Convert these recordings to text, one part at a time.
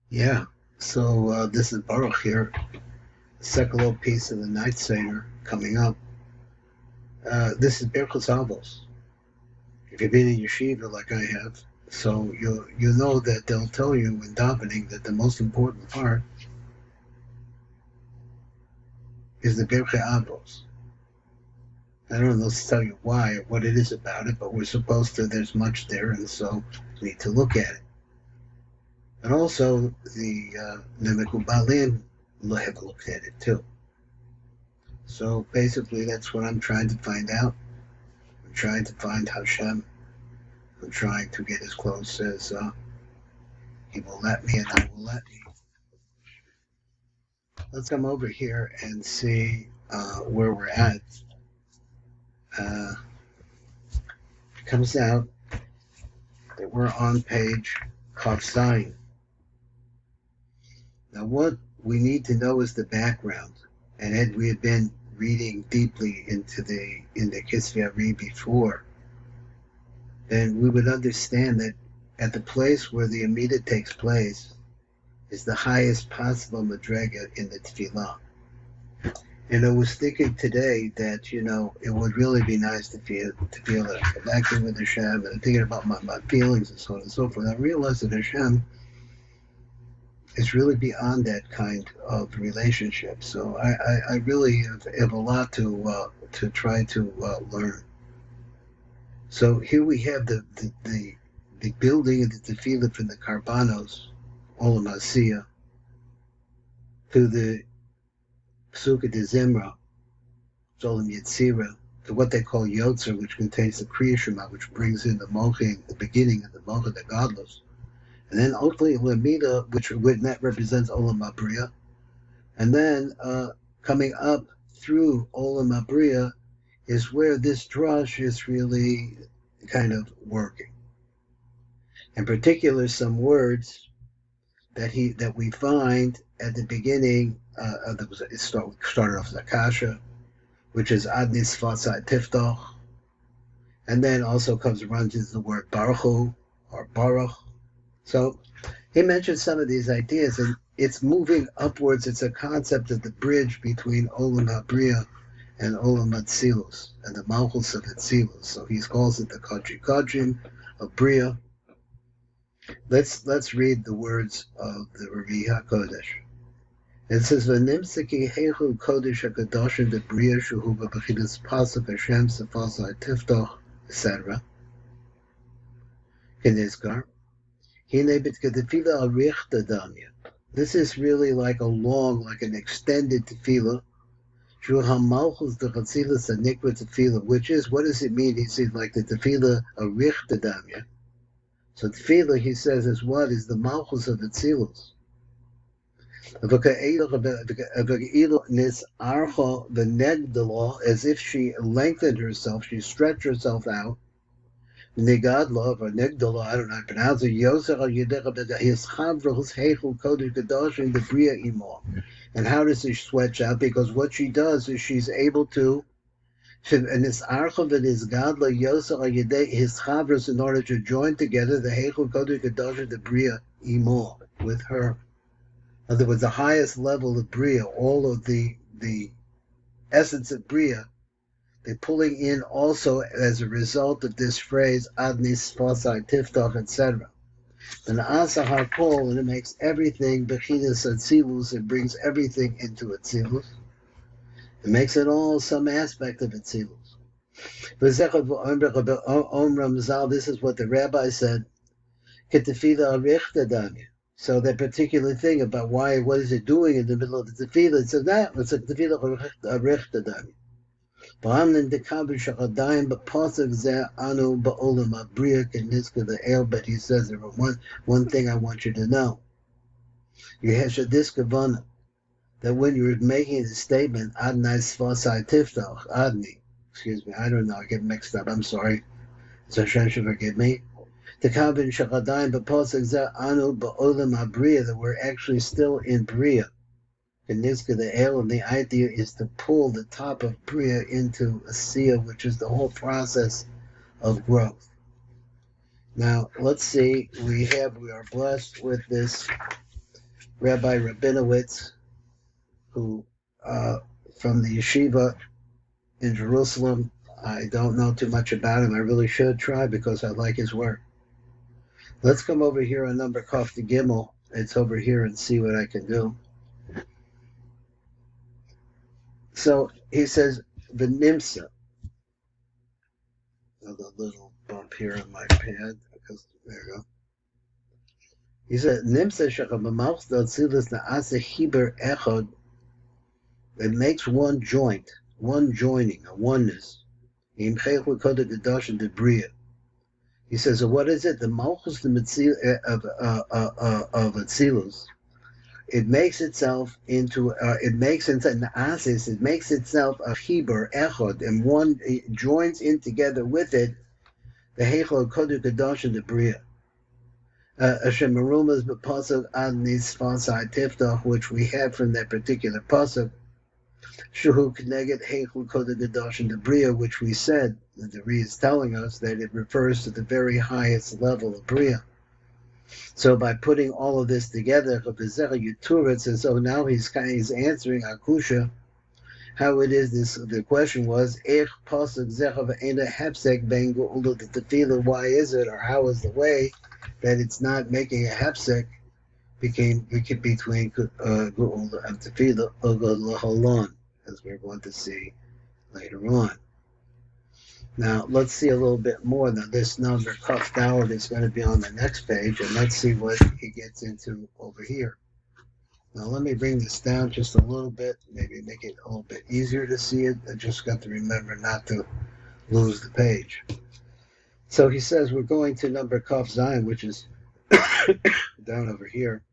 Yeah. So this is Baruch here, the second little piece of the Night Seder coming up. This is Birchos Avos. If you've been in yeshiva like I have, so you know that they'll tell you in davening that the most important part is the Birchei Avos. I don't know to tell you why or what it is about it, but we're supposed to. There's much there, and so we need to look at it. And also the Nemekubalim have looked at it too. So basically, that's what I'm trying to find out. I'm trying to find Hashem. I'm trying to get as close as He will let me and I will let me. Let's come over here and see where we're at. It comes out that we're on page Kafstein. Now, what we need to know is the background. And had we had been reading deeply into the Kisvei ARI before, then we would understand that at the place where the Amida takes place is the highest possible madrega in the tefillah. And I was thinking today that, it would really be nice to feel a connection with Hashem, and thinking about my feelings and so on and so forth. I realized that Hashem is really beyond that kind of relationship. So I really have a lot to try to learn. So here we have the building of the tefillah from the Karbanos, Olam Asiyah, to the Pesukah de Zimra, Olam Yetzirah, to what they call Yotzer, which contains the Kriya Shema, which brings in the Moching, the beginning of the Mocha, the godless. And then ultimately Amida, which that represents Olam Abriya. And then coming up through Olam Abriya is where this drush is really kind of working. In particular, some words that we find at the beginning. It started off as Akasha, which is Adnis Fasai Tiftoch, and then also runs into the word Baruchu or Baruch. So he mentioned some of these ideas, and it's moving upwards. It's a concept of the bridge between Olam Habriya and Olam Atzilus, and the Malchus of Atzilus. So he calls it the Kadri Kadrim of Bria. Let's read the words of the Revi HaKodesh. It says, "V'nimseki heichu kodesh hakadosh the Bria shuhu b'bechidas pasuk Hashem sefasai tiftoch, etc." Kenizkar. This is really like an extended tefillah. Which is, what does it mean? He says like the tefillah arichtadamya. So tefillah, he says, is what? Is the malchus of the tzilus. As if she lengthened herself, she stretched herself out. Negadlov or Negdala, I don't know how to pronounce it. Yosef al Yedech his Chavros Heichel Kodesh Kadosh in the Bria Imo. And how does she stretch out? Because what she does is she's able to, and his Archav and his Gadla Yosef al Yedech his Chavros, in order to join together the Heichel Kodesh Kadosh in the Bria Imo with her. In other words, the highest level of Bria, all of the essence of Bria. They're pulling in also as a result of this phrase Adnis Fasai Tiftoch, etc. The Asa Hakol, and it makes everything Bechinas Atzilus, it brings everything into Atzilus. It makes it all some aspect of Atzilus. This is what the rabbi said. So that particular thing about what is it doing in the middle of the tefillah? It says that it's a tefillah arichtadami. But he says there one thing I want you to know. You have Shadiskavana, that when you're making the statement, Adnai Svasai Tiftoch, Adni, excuse me, I don't know, I get mixed up, I'm sorry. So Hashem should forgive me. The Kabin Shachadayim B'Posek Zeh Anu Ba'olam HaBriya, that we're actually still in Bria. And the idea is to pull the top of Bria into Asiya, which is the whole process of growth. Now, let's see, we are blessed with this Rabbi Rabinowitz, who from the yeshiva in Jerusalem. I don't know too much about him. I really should try because I like his work. Let's come over here on number Kaf to Gimel. It's over here and see what I can do. So he says, V'nimsa. A little bump here on my pad. Because, there you go. He said, Nimsa shechabamach d'atzilas na'ase chiber echad. It makes one joint, one joining, a oneness. Im chayach l'koda g'dash and debriya. He says, so what is it? The malchus of Atzilus. It makes itself into, it makes itself a chibur, echod, and one joins in together with it, the heichel kodu kadosh and the bria. Hashem Marumas b'pasuk ad nisfasai tiftach, which we have from that particular pasuk, shuhu k'neged heichel kodu kadosh and the bria, which we said, the Ri is telling us that it refers to the very highest level of bria. So by putting all of this together, it says, so now he's answering Akusha, how it is. The question was, why is it, or how is the way that it's not making a hepsek between Geula and Tefillah, as we're going to see later on. Now, let's see a little bit more than this number. Kaf Dawud is going to be on the next page, and let's see what he gets into over here. Now, let me bring this down just a little bit, maybe make it a little bit easier to see it. I just got to remember not to lose the page. So he says we're going to number Kaf Zion, which is down over here.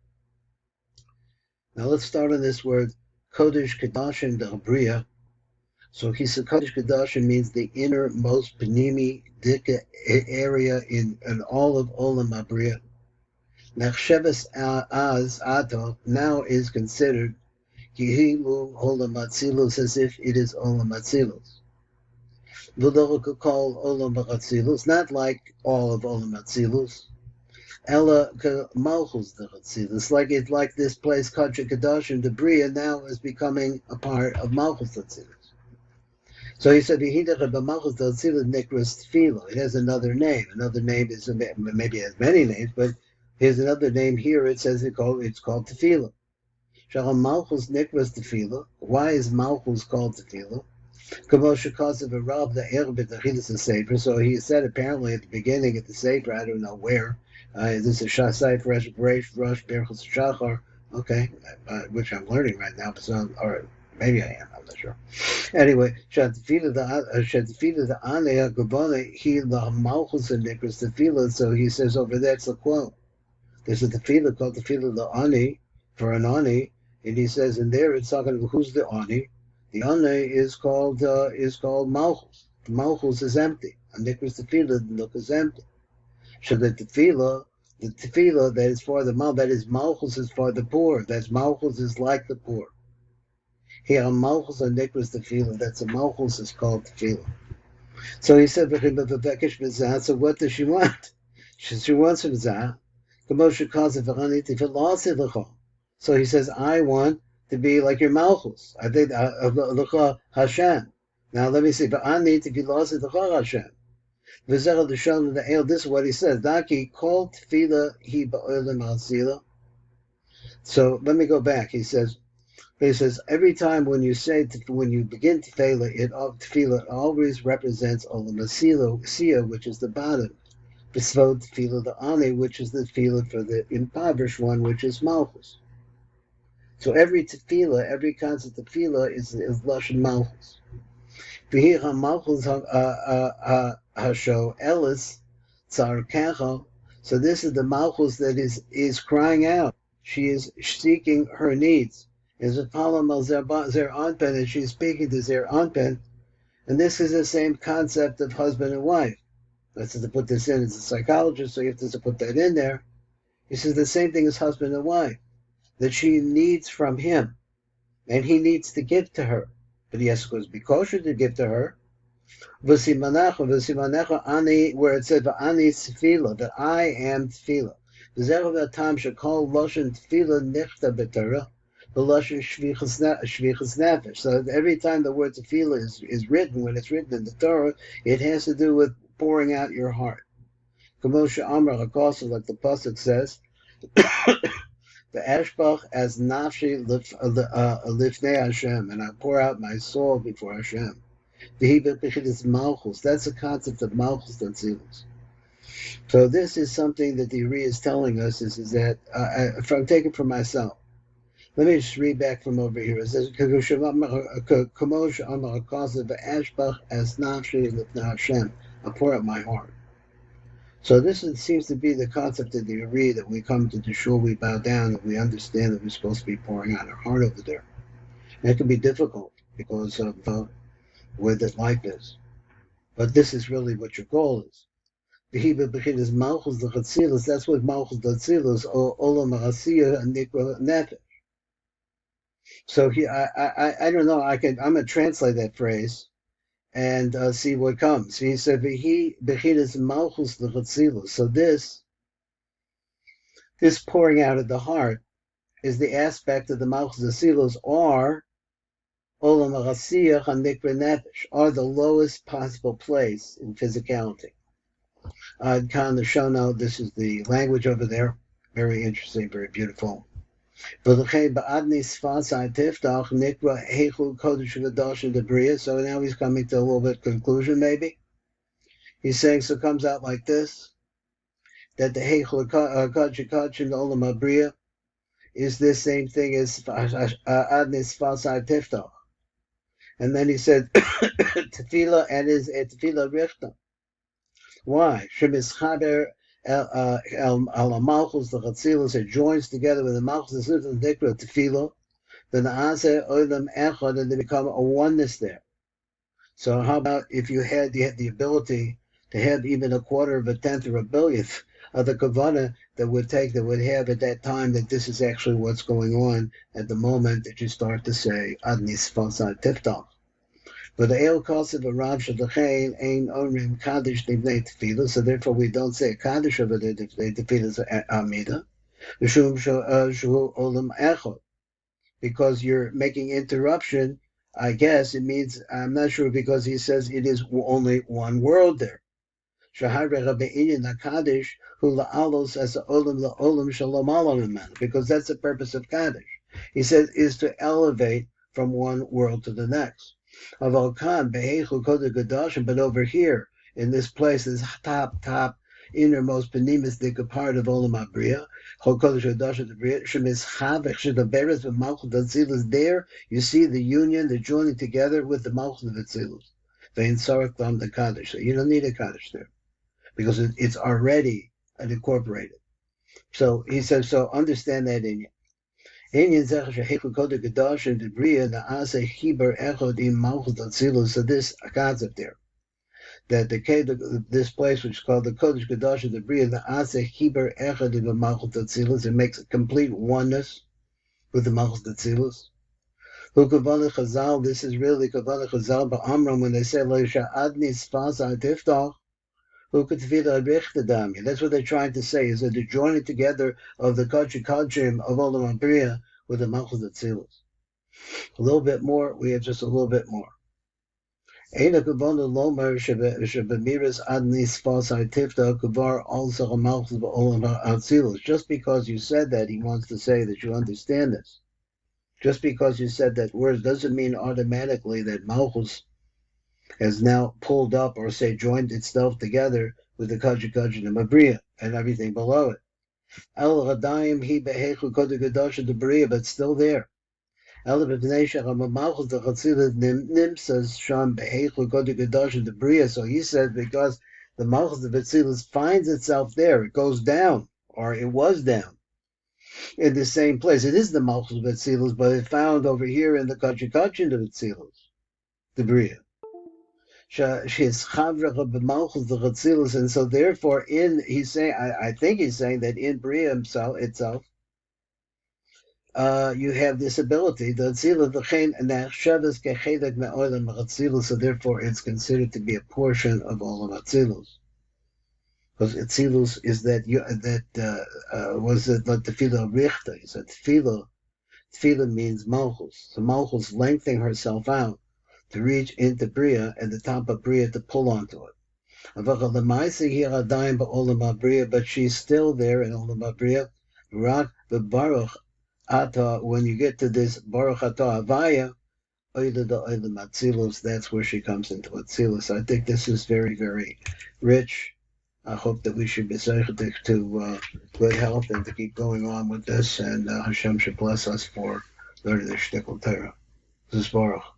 Now, let's start on this word, Kodesh Kedashin D'Abriya. So he said Kodesh Kedashim means the innermost Panimi Dika area in all of Olam Abriya. Nachsheves Az Ato now is considered Kihilu Olam Atzilus, as if it is Olam Atzilus. V'lo call Olam Atzilus, not like all of Olam Atzilus. Ella Malchus Atzilus, like this place Kodesh Kedashim D'Abriya now is becoming a part of Malchus Atzilus. So he said, it has another name. Another name is, maybe it has many names, but here's another name here. It says it's called Tefillah. Malchus Nikras Tefillah. Why is Malchus called Tefillah? So he said apparently at the beginning, at the Sefer, I don't know where, this is Shasai Fresh Rush Berchus Shachar, okay, which I'm learning right now, or maybe I am, I'm not sure. Anyway, so he says over there, it's a quote. There's a tefillah called tefillah the ani, for an ani, and he says in there it's talking about who's the ani. The ani is called Malchus. Malchus is empty. And Nikras tefillah, the nook is empty. So the tefillah that is for the Malchus, that is Malchus is for the poor. That's Malchus is like the poor. Here, Malchus and Nikras tefillah. That's a Malchus is called tefillah. So he said, so what does she want? She wants from Zah. So he says, I want to be like your Malchus. I think Hashem. Now let me see. But I need to be lost in the Hashem. This is what he says. Daki called tefillah he ba'olim al. So let me go back. He says every time when you begin tefillah, it always represents olam asila, which is the bottom. Besvod tefillah the ani, which is the tefillah for the impoverished one, which is Malchus. So every tefillah, every concept of tefillah is lashon Malchus. V'hi Malchus hasho elis tzarkecha. So this is the Malchus that is crying out. She is seeking her needs. Is a palam al zer anpen, and she's speaking to zer anpen, and this is the same concept of husband and wife. Let's to put this in as a psychologist, so you have to put that in there. He says the same thing as husband and wife, that she needs from him, and he needs to give to her, but he has to be kosher to give to her. V'simanecha ani, where it said v'ani tefillah, that I am tefillah. V'zeh time shekol loshen tefillah nichta b'Torah, v'loshen shvichas nefesh. So every time the word tefillah is written, when it's written in the Torah, it has to do with pouring out your heart. Kamosha Amar Hakosa, like the pasuk says, the Ashbach as nafshi lifnei Hashem, and I pour out my soul before Hashem. The Hebrew malchus. That's the concept of malchus tzilus. So this is something that the ARI is telling us. Is that if I'm taking it from myself. Let me just read back from over here. It says, "Kamosha Amar Hakosa the Ashbach as nafshi lifnei Hashem." I pour out my heart. So this seems to be the concept of the ARI, that we come to the shul, we bow down, and we understand that we're supposed to be pouring out our heart over there. And it can be difficult because of the way that life is. But this is really what your goal is. Is Malchus the Chatzilus. That's what Malchus the Chatzilus, Olam Hasiya and Nikra Nefesh. So here, I don't know. I'm going to translate that phrase and see what comes. He said, "V'hi b'chidas malchus l'chatzilus." So this pouring out of the heart is the aspect of the malchus l'chatzilus, or olam ha'chasiyach ha'nikra nefesh, or the lowest possible place in physicality. Khan the Shono, this is the language over there. Very interesting, very beautiful. So now he's coming to a little bit conclusion, maybe. He's saying, so it comes out like this, that the Heichel Kach in the Olam Abriya is this same thing as Adnis Fasai Tiftach. And then he said, Tefillah and is Tefillah Richta. Why? Shemischaber al Malchus the Chatzilus, it joins together with the Malchus the Dikra Tefillah, the Naase Olam Echad, and they become a oneness there. So how about if you had the ability to have even a quarter of a tenth or a billionth of the kavanah that would have at that time, that this is actually what's going on at the moment that you start to say Adnis Fasad Tiftach. But the El Kosev of Rav Shadachain Ein Omrim Kaddish Nivnei Tefillah, so therefore we don't say Kaddish over there, Tefillah's Amida, Shum Shu Olam Echad, because you're making interruption. I guess it means, I'm not sure, because he says it is only one world there. Because that's the purpose of Kaddish. He says is to elevate from one world to the next. But over here, in this place, this top, innermost, penimistic part of Olam Abriya, there, you see the union, the joining together with the Malchus of Atzilus. So you don't need a Kaddish there, because it's already incorporated. So he says, so understand that in you. So this concept there, that this place which is called the Kodesh Kadosh of the Bria, the Ase Hiber Echad of the Malchut Tzilus, it makes a complete oneness with the Malchut Tzilus. Who Kavanah Chazal, this is really Kavanah Chazal Ba'amram, when they say Leisha Adni Sfasa Tiftach, who could tefillah richter dami. That's what they're trying to say, is that they're joining together of the Kachim of Olam Abriya with the Malchus Tzilus. A little bit more, we have just a little bit more. Just because you said that, he wants to say that you understand this. Just because you said that word doesn't mean automatically that Malchus has now pulled up, or say joined itself together with the Kachim and Mabriya and everything below it. But still there. So he says, because the Malchus of Atzilus finds itself there, it goes down, or it was down, in the same place. It is the Malchus of Atzilus, but it's found over here in the Kachim of Atzilus, the Bria. And so therefore, he's saying, I think he's saying that in Bria itself, you have this ability, so therefore it's considered to be a portion of all of Atzilus. Because Atzilus is was it like Tefillah Richter? Is that Tefillah means Malchus. So Malchus lengthening herself out to reach into Bria and the top of Bria to pull onto it. But she's still there in Olam Bria. Rak the Baruch Ata, when you get to this Baruch Ata Avaya, that's where she comes into Atzilus. I think this is very, very rich. I hope that we should be to good health and to keep going on with this, and Hashem should bless us for learning the Shtickle Torah. This is Baruch.